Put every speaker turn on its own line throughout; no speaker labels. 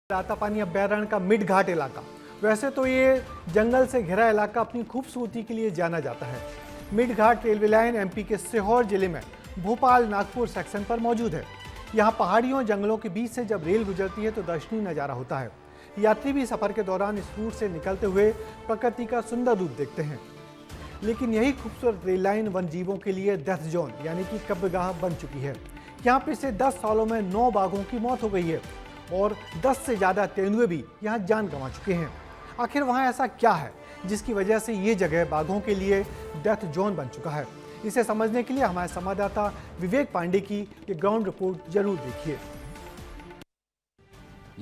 रातापानी अभयारण्य का मिड घाट इलाका। वैसे तो ये जंगल से घिरा इलाका अपनी खूबसूरती के लिए जाना जाता है। मिड घाट रेलवे लाइन एमपी के सीहोर जिले में भोपाल नागपुर सेक्शन पर मौजूद है। यहाँ पहाड़ियों जंगलों के बीच से जब रेल गुजरती है तो दर्शनीय नज़ारा होता है। यात्री भी सफर के दौरान इस रूट से निकलते हुए प्रकृति का सुंदर रूप देखते हैं। लेकिन यही खूबसूरत रेल लाइन वन जीवों के लिए डेथ जोन यानी कि कब्रगाह बन चुकी है। यहाँ पिछले 10 सालों में 9 बाघों की मौत हो गई है और 10 से ज़्यादा तेंदुए भी यहाँ जान गंवा चुके हैं। आखिर वहाँ ऐसा क्या है जिसकी वजह से ये जगह बाघों के लिए डेथ जोन बन चुका है? इसे समझने के लिए हमारे संवाददाता विवेक पांडे की ये ग्राउंड रिपोर्ट जरूर देखिए।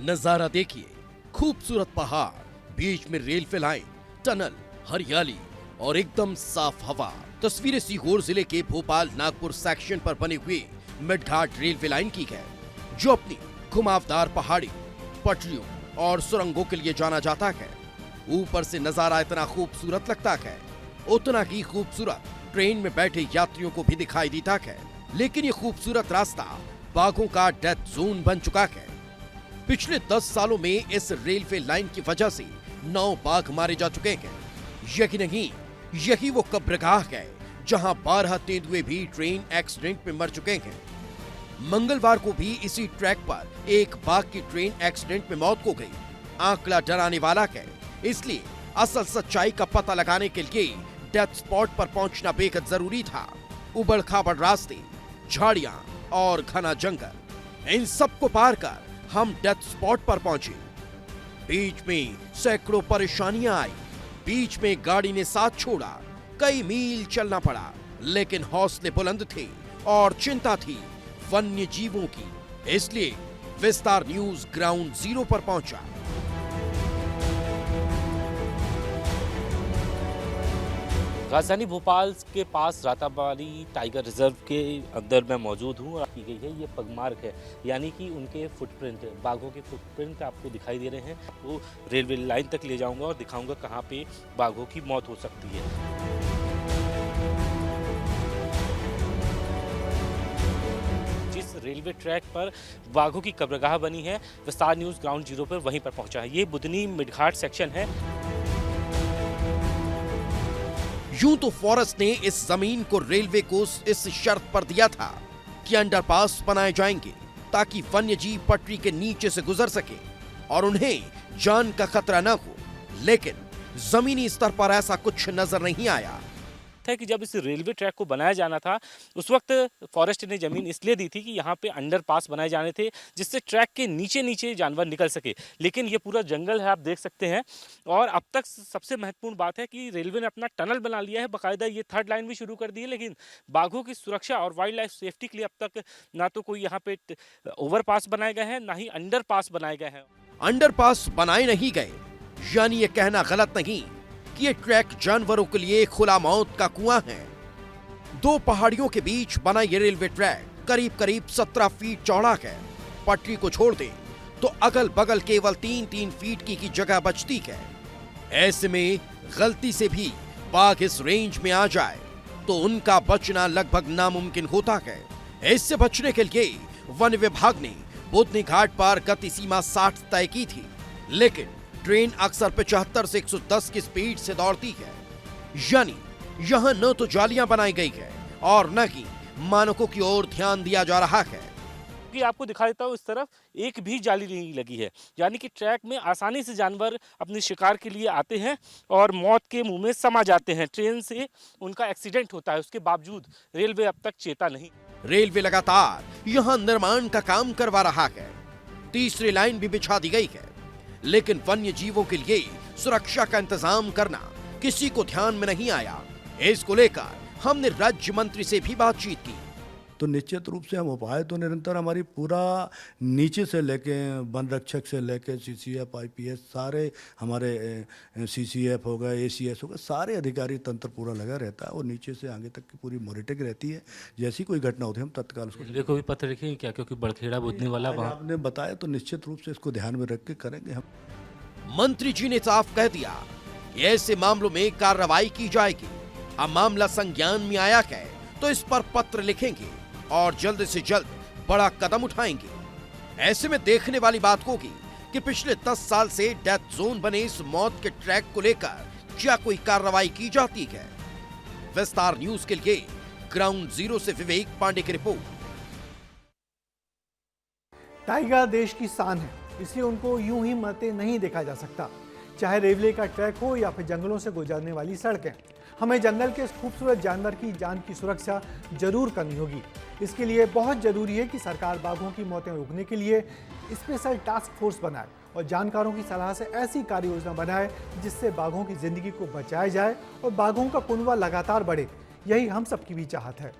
नजारा देखिए, खूबसूरत पहाड़, बीच में रेलवे लाइन, टनल, हरियाली और एकदम साफ हवा। तस्वीरें सीहोर जिले के भोपाल नागपुर सेक्शन पर बनी हुई मिड घाट रेलवे लाइन की है, जो अपनी घुमावदार पहाड़ी, पटरियों और सुरंगों के लिए जाना जाता है। ऊपर से नजारा इतना खूबसूरत लगता है, उतना ही खूबसूरत ट्रेन में बैठे यात्रियों को भी दिखाई देता है। लेकिन ये खूबसूरत रास्ता बाघों का डेथ जोन बन चुका है। पिछले 10 सालों में इस रेलवे लाइन की वजह से 9 बाघ मारे जा चुके हैं। यही नहीं, यही वो कब्रगाह है जहां 12 तेंदुए भी ट्रेन एक्सीडेंट में मर चुके हैं। मंगलवार को भी इसी ट्रैक पर एक बाघ की ट्रेन एक्सीडेंट में मौत हो गई। आंकड़ा डराने वाला है, इसलिए असल सच्चाई का पता लगाने के लिए डेथ स्पॉट पर पहुंचना बेहद जरूरी था। उबड़ खाबड़ रास्ते, झाड़ियां और घना जंगल, इन सबको पार कर हम डेथ स्पॉट पर पहुंचे। बीच में सैकड़ों परेशानियां आई, बीच में गाड़ी ने साथ छोड़ा, कई मील चलना पड़ा, लेकिन हौसले बुलंद थे और चिंता थी वन्य जीवों की। इसलिए विस्तार न्यूज ग्राउंड जीरो पर पहुंचा।
राजधानी भोपाल के पास रातापानी टाइगर रिजर्व के अंदर मैं मौजूद हूँ और की गई है ये पगमार्क है, यानी कि उनके फुटप्रिंट, बाघों के फुटप्रिंट आपको दिखाई दे रहे हैं। वो रेलवे लाइन तक ले जाऊंगा और दिखाऊंगा कहाँ पे बाघों की मौत हो सकती है। जिस रेलवे ट्रैक पर बाघों की कब्रगाह बनी है, विस्तार न्यूज ग्राउंड जीरो पर वहीं पर पहुंचा है। ये बुधनी मिडघाट सेक्शन है।
यूं तो फॉरेस्ट ने इस जमीन को रेलवे को इस शर्त पर दिया था कि अंडरपास बनाए जाएंगे ताकि वन्यजीव पटरी के नीचे से गुजर सके और उन्हें जान का खतरा न हो। लेकिन जमीनी स्तर पर ऐसा कुछ नजर नहीं आया
है कि जब इस रेलवे ट्रैक को बनाया जाना था, उस वक्त फॉरेस्ट ने जमीन इसलिए दी थी कि यहाँ पे अंडरपास बनाए जाने थे जिससे ट्रैक के नीचे नीचे जानवर निकल सके। लेकिन ये पूरा जंगल है, आप देख सकते हैं। और अब तक सबसे महत्वपूर्ण बात है कि रेलवे ने अपना टनल बना लिया है, बाकायदा ये 3rd लाइन भी शुरू कर दी है। लेकिन बाघों की सुरक्षा और वाइल्ड लाइफ सेफ्टी के लिए अब तक ना तो कोई यहाँ पे ओवरपास बनाए गए हैं, ना ही अंडरपास बनाए गए हैं।
अंडरपास बनाए नहीं गए, यानी ये कहना गलत नहीं कि ये ट्रैक जानवरों के लिए खुला मौत का कुआं है। 2 पहाड़ियों के बीच बना ये रेलवे ट्रैक करीब 17 फीट चौड़ा है। पटरी को छोड़ दें तो अगल बगल केवल 3-3 फीट की जगह बचती है। ऐसे में गलती से भी बाघ इस रेंज में आ जाए तो उनका बचना लगभग नामुमकिन होता है। इससे बचने के लिए वन विभाग ने बुधनी घाट पर गति सीमा 60 तय की थी, लेकिन ट्रेन अक्सर 75 से 110 की स्पीड से दौड़ती है। यानी यहाँ न तो जालियां बनाई गई है और न ही मानकों की ओर ध्यान दिया जा रहा है।
कि आपको दिखा देता हूँ, इस तरफ एक भी जाली नहीं लगी है, यानी कि ट्रैक में आसानी से जानवर अपने शिकार के लिए आते हैं और मौत के मुंह में समा जाते हैं। ट्रेन से उनका एक्सीडेंट होता है, उसके बावजूद रेलवे अब तक चेता नहीं।
रेलवे लगातार यहाँ निर्माण का काम करवा रहा है, 3री लाइन भी बिछा दी गई है, लेकिन वन्य जीवों के लिए सुरक्षा का इंतजाम करना किसी को ध्यान में नहीं आया। इसको लेकर हमने राज्य मंत्री से भी बातचीत की।
तो निश्चित रूप से हम उपाय तो निरंतर हमारी पूरा नीचे से लेके वन रक्षक से लेके CCF IPS सारे हमारे CCF हो गए, ACS हो गए, सारे अधिकारी तंत्र पूरा लगा रहता है और नीचे से आगे तक की पूरी मॉनिटरिंग रहती है। जैसी कोई घटना होती है हम तत्काल उसको
को भी पत्र लिखेंगे क्या, क्योंकि बड़खेड़ा बुधनी वाला
आपने बताया तो निश्चित रूप से इसको ध्यान में रख के करेंगे हम।
मंत्री जी ने साफ कह दिया कि ऐसे मामलों में कार्रवाई की जाएगी। अब मामला संज्ञान में आया है तो इस पर पत्र लिखेंगे और जल्द से जल्द बड़ा कदम उठाएंगे। ऐसे में देखने वाली बात होगी कि पिछले 10 साल से डेथ जोन बने इस मौत के ट्रैक को लेकर क्या कोई कार्रवाई की जाती है? विस्तार न्यूज के लिए ग्राउंड जीरो से विवेक पांडे की रिपोर्ट।
टाइगर देश की शान है, इसलिए उनको यूं ही मरते नहीं देखा जा सकता, चाहे रेलवे का ट्रैक हो या फिर जंगलों से गुजरने वाली सड़कें। हमें जंगल के इस खूबसूरत जानवर की जान की सुरक्षा जरूर करनी होगी। इसके लिए बहुत जरूरी है कि सरकार बाघों की मौतें रोकने के लिए स्पेशल टास्क फोर्स बनाए और जानकारों की सलाह से ऐसी कार्य योजना बनाए जिससे बाघों की जिंदगी को बचाया जाए और बाघों का कुनबा लगातार बढ़े। यही हम सबकी भी चाहत है।